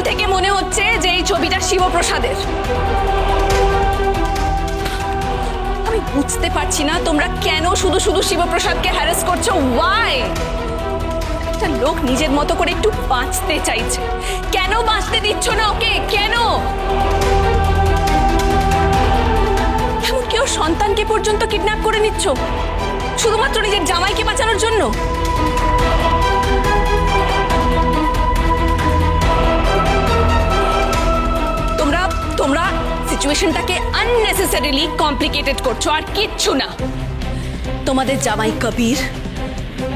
থেকে মনে হচ্ছে যে এই ছবিটা শিবপ্রসাদের। আমি বুঝতে পারছি না তোমরা কেন শুধু শুধু শিবপ্রসাদকে হ্যারাস করছো। ওয়াই? একটা লোক নিজের মতো করে একটু বাঁচতে চাইছে, কেন বাঁচতে দিচ্ছ না ওকে? কেন? এমন কেউ সন্তানকে পর্যন্ত কিডন্যাপ করে নিচ্ছ শুধুমাত্র নিজের জামাইকে বাঁচানোর জন্য। তোমরা তোমরা সিচুয়েশনটাকে আননেসেসারিলি কমপ্লিকেটেড করছো, আর কিচ্ছু না। তোমাদের জামাই কবির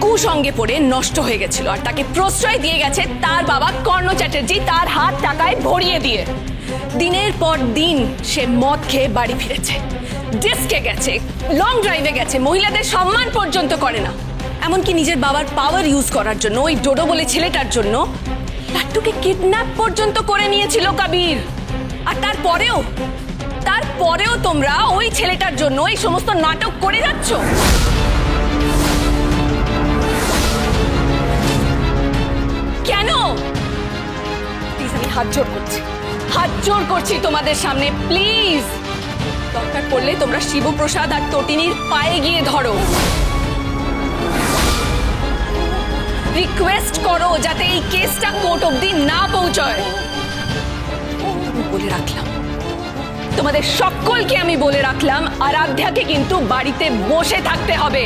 কুসঙ্গে পড়ে নষ্ট হয়ে গেছিল, আর তাকে প্রশ্রয় দিয়ে গেছে তার বাবা কর্ণ চ্যাটার্জি, তার হাত টাকায় ভরিয়ে দিয়ে। দিনের পর দিন সে মদ খেয়ে বাড়ি ফিরেছে, ডিস্কে গেছে, লং ড্রাইভে গেছে, মহিলাদের সম্মান পর্যন্ত করে না। এমনকি নিজের বাবার পাওয়ার ইউজ করার জন্য ওই ডোডো বলে ছেলেটার জন্য লাট্টুকে কিডন্যাপ পর্যন্ত করে নিয়েছিল কবির। আর তারপরেও তোমরা ওই ছেলেটার জন্য এই সমস্ত নাটক করে যাচ্ছ। কেন? প্লিজ, আমি হাত জোর করছি তোমাদের সামনে, প্লিজ। দরকার পড়লে তোমরা শিবপ্রসাদ আর তটিনীর পায়ে গিয়ে ধরো, রিকোয়েস্ট করো যাতে এই কেসটা কোর্ট অবধি না পৌঁছয়। আমি বলে রাখলাম, তোমাদের সকলকে আমি বলে রাখলাম, আরাধ্যাকে কিন্তু বাড়িতে বসে থাকতে হবে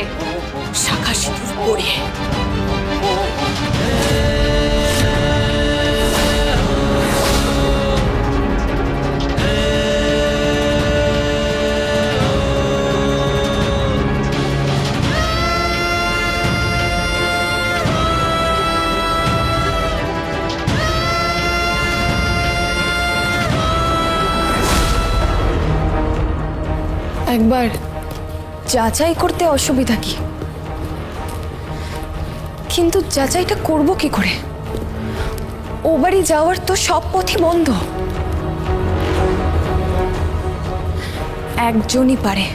শাখা সিঁদুর পরে। একবার যাচাই করতে অসুবিধা কি? কিন্তু যাচাইটা করব কি করে? ও বাড়ি যাওয়ার তো সব পথই বন্ধ। একজনই পারে।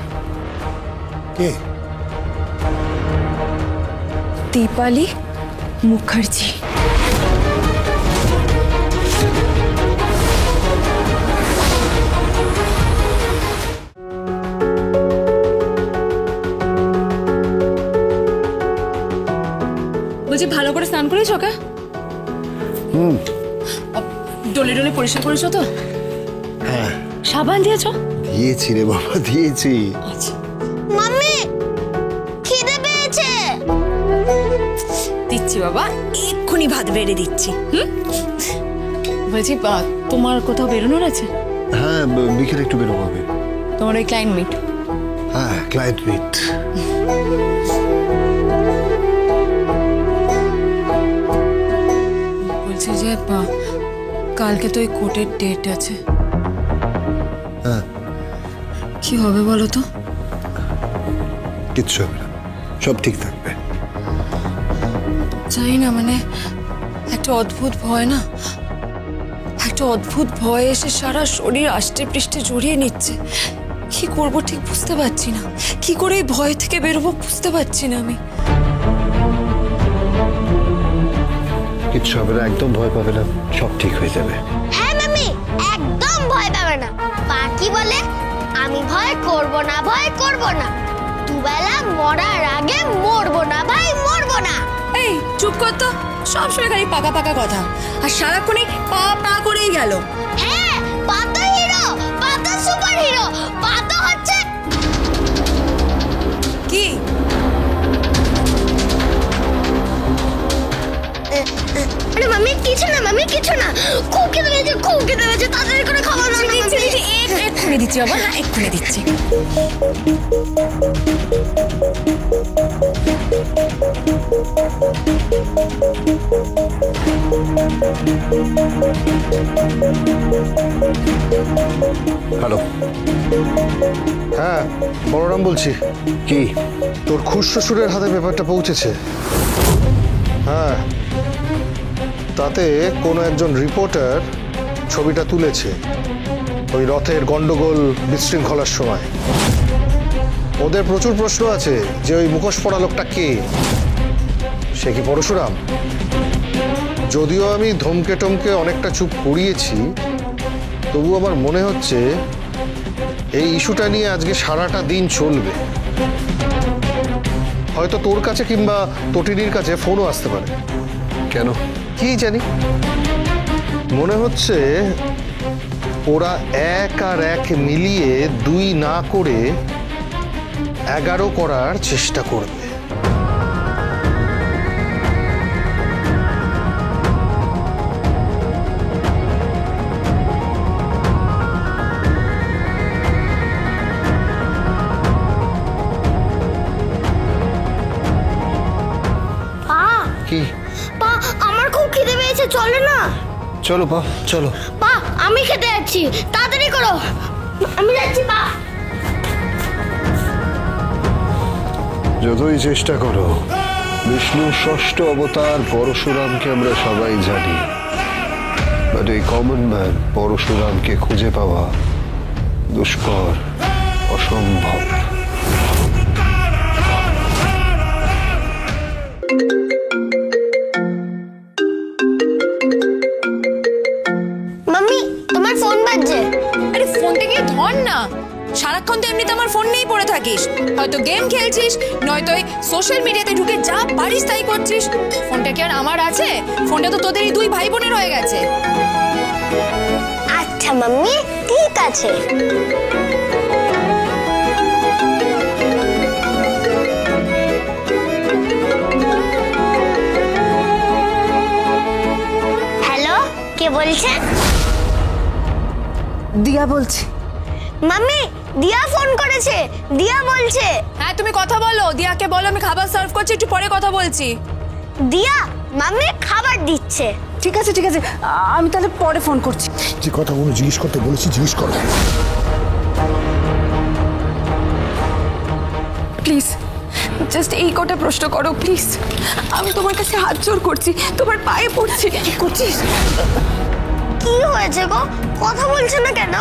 কে? দীপালি মুখার্জি। বলছি, ভালো করে স্নান করেছ ওকে? ডলে ডলে পরিষ্কার করেছো তো? হ্যাঁ। সাবান দিয়েছো? দিয়েছি রে বাবা, দিয়েছি। আচ্ছা। মাম্মি, খিদে পেয়েছে। দিচ্ছি বাবা, এক্ষুনি ভাত বেড়ে দিচ্ছি। বলছি, তোমার কোথাও বেরোনোর আছে? হ্যাঁ, বিকেলে একটু বেরোবো হবে। তোমার ওই ক্লায়েন্ট মিট? হ্যাঁ, ক্লায়েন্ট মিট। বলছি যে কালকে তো ওই কোর্টের ডেট আছে। হ্যাঁ। কি হবে বলো তো? কিচ্ছু হবে না, সব ঠিক থাকবে। জানি না, মানে একটা অদ্ভুত ভয় না, একটা অদ্ভুত ভয় এসে সারা শরীর আষ্টে পৃষ্ঠে জড়িয়ে নিচ্ছে। কি করব ঠিক বুঝতে পারছি না, কি করে এই ভয় থেকে বেরোবো বুঝতে পারছি না আমি। কিচ্ছু হবে না, একদম ভয় পাবে না, সব ঠিক হয়ে যাবে। হ্যাঁ মাম্মি, একদম ভয় পাবে না। পাখি বলে আমি ভয় করব না, ভয় করব না। দুবেলা মরার আগে মরবো না ভাই, মরবো না। এই চুপ কর তো, সবসময় খালি পাকা পাকা কথা, আর সারাক্ষণই পা পা করেই গেল। হ্যাঁ, পাতা হিরো, পাতা সুপার হিরো, পাতা হচ্ছে কি? আরে মাম্মি কিছু না, মাম্মি কিছু না। খুব খিদে পেয়েছে, তাড়াতাড়ি করে খাবার রান্না করছি। এক্ষুনি দিচ্ছি বাবা, হ্যাঁ এক্ষুনি দিচ্ছি। হ্যালো। হ্যাঁ, বলরাম বলছি। কি? তোর খুশ শ্বশুরের হাতে পেপারটা পৌঁছেছে। হ্যাঁ, তাতে কোনো একজন রিপোর্টার ছবিটা তুলেছে ওই রথের গন্ডগোল বিশৃঙ্খলার সময়। ওদের প্রচুর প্রশ্ন আছে যে ওই মুখোশ পরা লোকটা কে। সে কি পরশুরাম? যদিও আমি ধমকে টমকে অনেকটা চুপ করিয়েছি, তবু আমার মনে হচ্ছে এই ইস্যুটা নিয়ে আজকে সারাটা দিন চলবে। হয়তো তোর কাছে কিংবা তটিনীর কাছে ফোনও আসতে পারে। কেন কি জানি, মনে হচ্ছে ওরা 1 আর 1 মিলিয়ে 2 না করে 11 করার চেষ্টা করবে। কি পা আমার খুব খিদে পেয়েছে, চলে না? চলো পা, চলো। পা আমি খেতে যাচ্ছি, তাড়াতাড়ি করো। আমি যাচ্ছি পা। যতই চেষ্টা করো, বিষ্ণুর ষষ্ঠ অবতার পরশুরামকে আমরা সবাই জানি, বাট এই কমন ম্যান পরশুরামকে খুঁজে পাওয়া দুষ্কর, অসম্ভব। মাম্মি তোমার ফোন বাজছে। আরে ফোনটা গিয়ে ধর না, সারাক্ষণ তো এমনিতে আমার ফোন নিয়েই পড়ে থাকিস। হয়তো গেম খেলছিস, নয়তো সোশ্যাল মিডিয়াতে ঢুকে যা পারিস তাই করছিস। ফোনটা কি আর আমার আছে? ফোনটা তো তোদেরই 2 ভাই বোনের হয়ে গেছে। আচ্ছা মাম্মি, ঠিক আছে। হ্যালো, কে বলছেন? দিয়া বলছি। মাম্মি, দিয়া ফোন করেছে, দিয়া বলছে। হ্যাঁ তুমি কথা বলো, দিয়াকে বলো আমি খাবার সার্ভ করছি, একটু পরে কথা বলছি। দিয়া মাম্মি খাবার দিচ্ছে। ঠিক আছে ঠিক আছে, আমি তাহলে পরে ফোন করছি। যে কথাগুলো জিজ্ঞেস করতে বলেছি জিজ্ঞেস করো। প্লিজ জাস্ট এই কটা প্রশ্ন করো প্লিজ। আমি তোমার কাছে হাত জোড় করছি, তোমার পায়ে পড়ছি। কি করছিস? কি হয়েছে গো, কথা বলছো না কেন?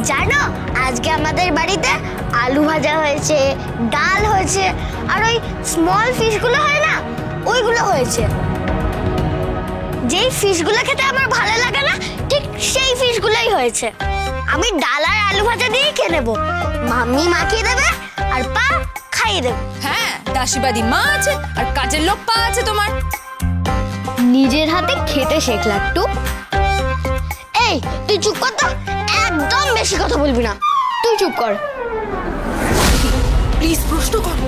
জানো আজকে আমাদের বাড়িতে আলু ভাজা হয়েছে, ডাল হয়েছে, আর ওই স্মল ফিশগুলো হয় না, ওইগুলো হয়েছে। যেই ফিশগুলো খেতে আমার ভালো লাগে না, ঠিক সেই ফিশগুলোই হয়েছে। আমি ডাল আর আলু ভাজা দিয়েই খেয়ে নেবো। মাম্মি মাখিয়ে দেবে আর পা খাইয়ে দেবে। হ্যাঁ, দাসীবাদী মা আছে আর কাজের লোক পা আছে তোমার। নিজের হাতে খেতে শেখ লাট্টু। এই তুই চুপ কর তো, একদম বেশি কথা বলবি না। তুই চুপ কর। প্লিজ প্রশ্ন করো।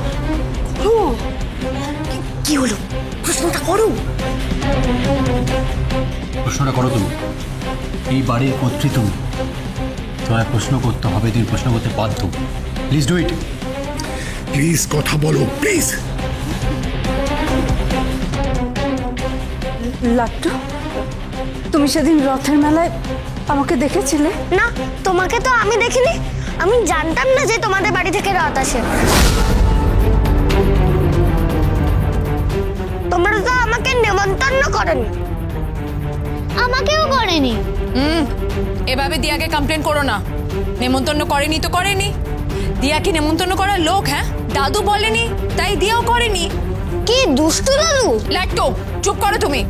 কি হলো? প্রশ্নটা করো। প্রশ্নটা করো তুমি। এই বাড়ির কর্ত্রী তুমি, তোমায় প্রশ্ন করতে হবে, তুমি প্রশ্ন করতে বাধ্য। Please do it. প্লিজ কথা বলো প্লিজ। লাট্টু, তুমি সেদিন রথের মেলায় আমাকে দেখেছিলে? না, তোমাকে তো আমি দেখিনি। আমি জানতাম না যে তোমাদের বাড়ি থেকে রথ আসে। তোমরা তো আমাকে নেমন্তন্ন করনি। আমাকেও করেনি। এভাবে দিয়াকে কমপ্লেন করো না। নেমন্তন্ন করেনি তো করেনি। দিয়াকে নেমন্তন্ন করার লোক, হ্যাঁ দাদু বলেনি তাই দিয়াও করেনি। কি দুষ্টু দাদু? লাট্টু চুপ করো তুমি।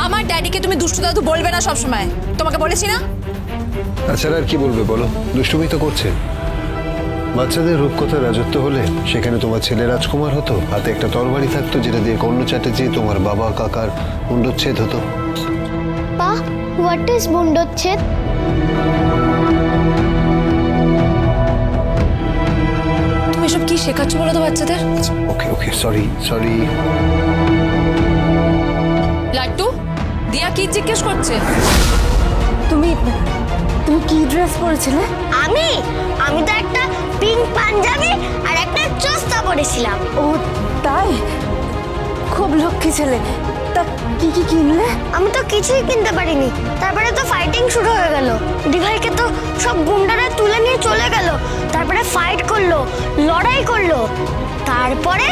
আমার ড্যাডিকে তুমি দুষ্টু দাদু বলবে না সব সময়, তোমাকে বলেছি না? তাছাড়া আর কি বলবে বলো, দুষ্টুমি তো করছে। বাচ্চাদের রূপকথার রাজত্ব হলে সেখানে তোমার ছেলে রাজকুমার হতো, হাতে একটা তরবারি থাকতো যেটা দিয়ে কর্ণ চ্যাটার্জি তোমার বাবা কাকার মুন্ডচ্ছেদ হতো। পা, হোয়াট ইজ মুন্ডচ্ছেদ? তুমি এসব কি শেখাচ্ছ বলো তো বাচ্চাদের? ওকে ওকে, সরি সরি। লাট্টু, দিয়া কি জিজ্ঞেস করছে? তুমি তুমি কি ড্রেস পরেছিলে? আমি তো একটা পিঙ্ক পাঞ্জাবি আর একটা চোস্তা পরেছিলাম। ও তাই? খুব লক্ষ্মী ছেলে। তা কি কি কিনলে? আমি তো কিছুই কিনতে পারিনি। তারপরে তো ফাইটিং শুরু হয়ে গেল। দিভাইকে তো সব গুন্ডারা তুলে নিয়ে চলে গেল। তারপরে ফাইট করলো, লড়াই করলো। তারপরে